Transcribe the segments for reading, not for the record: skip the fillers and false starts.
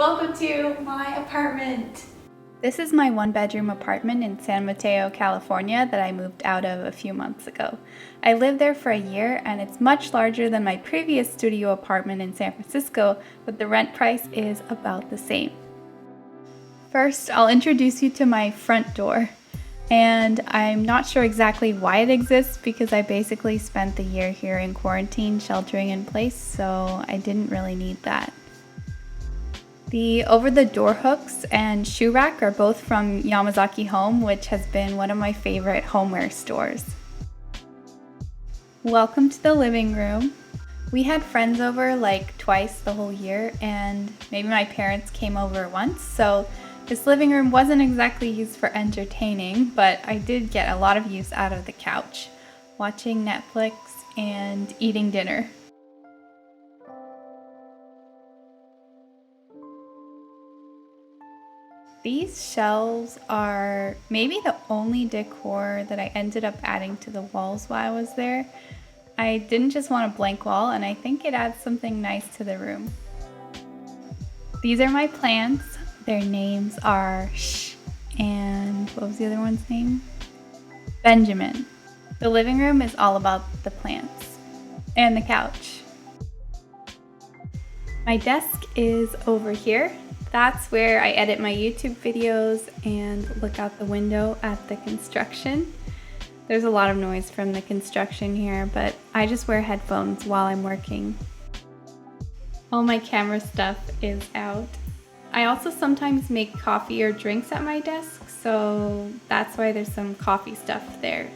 Welcome to my apartment. This is my one-bedroom apartment in San Mateo, California that I moved out of a few months ago. I lived there for a year and it's much larger than my previous studio apartment in San Francisco, but the rent price is about the same. First, I'll introduce you to my front door. And I'm not sure exactly why it exists because I basically spent the year here in quarantine sheltering in place, so I didn't really need that. The over-the-door hooks and shoe rack are both from Yamazaki Home, which has been one of my favorite homeware stores. Welcome to the living room. We had friends over like twice the whole year, and maybe my parents came over once, so this living room wasn't exactly used for entertaining, but I did get a lot of use out of the couch, watching Netflix and eating dinner. These shelves are maybe the only decor that I ended up adding to the walls while I was there. I didn't just want a blank wall, and I think it adds something nice to the room. These are my plants. Their names are Shh and what was the other one's name? Benjamin. The living room is all about the plants and the couch. My desk is over here. That's where I edit my YouTube videos and look out the window at the construction. There's a lot of noise from the construction here, but I just wear headphones while I'm working. All my camera stuff is out. I also sometimes make coffee or drinks at my desk, so that's why there's some coffee stuff there.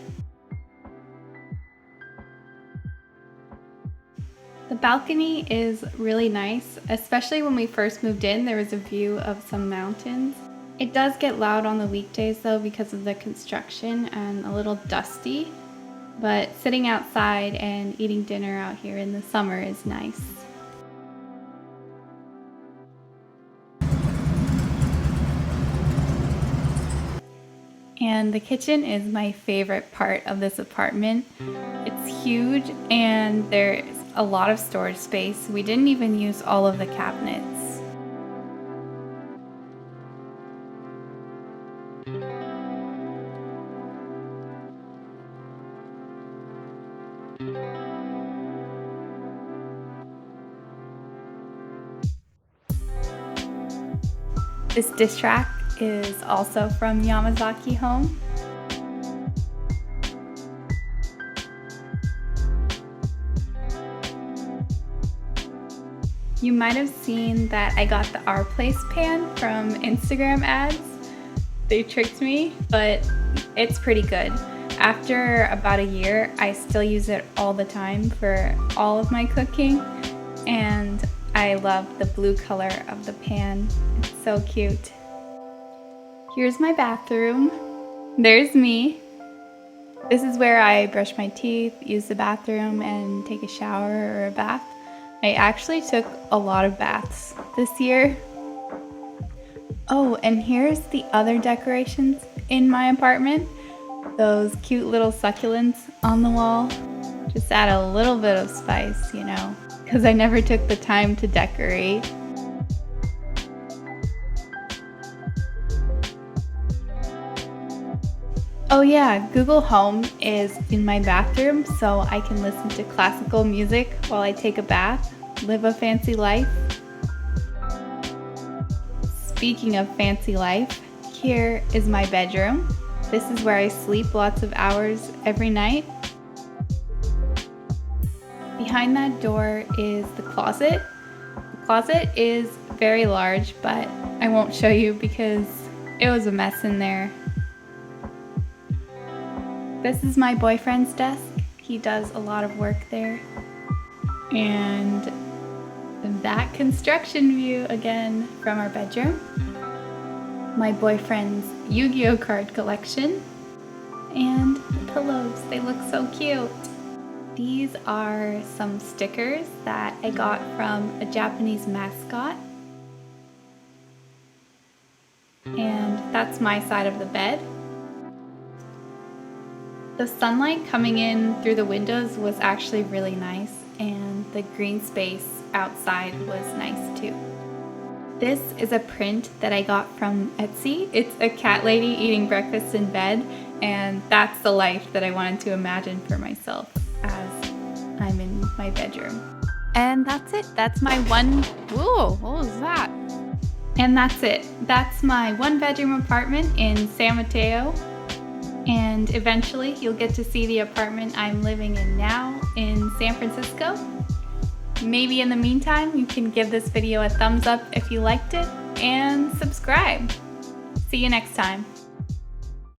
The balcony is really nice, especially when we first moved in. There was a view of some mountains. It does get loud on the weekdays though because of the construction and a little dusty, but sitting outside and eating dinner out here in the summer is nice. And the kitchen is my favorite part of this apartment. It's huge and there's a lot of storage space. We didn't even use all of the cabinets. This dish rack is also from Yamazaki Home. You might have seen that I got the Our Place pan from Instagram ads. They tricked me, but it's pretty good. After about a year, I still use it all the time for all of my cooking, and I love the blue color of the pan. It's so cute. Here's my bathroom. There's me. This is where I brush my teeth, use the bathroom, and take a shower or a bath. I actually took a lot of baths this year. Oh, and here's the other decorations in my apartment. Those cute little succulents on the wall. Just add a little bit of spice, you know, because I never took the time to decorate. Oh yeah, Google Home is in my bathroom, so I can listen to classical music while I take a bath, live a fancy life. Speaking of fancy life, here is my bedroom. This is where I sleep lots of hours every night. Behind that door is the closet. The closet is very large, but I won't show you because it was a mess in there. This is my boyfriend's desk. He does a lot of work there. And that construction view again from our bedroom. My boyfriend's Yu-Gi-Oh card collection. And the pillows, they look so cute. These are some stickers that I got from a Japanese mascot. And that's my side of the bed. The sunlight coming in through the windows was actually really nice, and the green space outside was nice too. This is a print that I got from Etsy. It's a cat lady eating breakfast in bed, and that's the life that I wanted to imagine for myself as I'm in my bedroom. And that's it. That's my whoa, what was that? And that's it. That's my 1-bedroom apartment in San Mateo. And eventually you'll get to see the apartment I'm living in now in San Francisco. Maybe in the meantime, you can give this video a thumbs up if you liked it and subscribe. See you next time.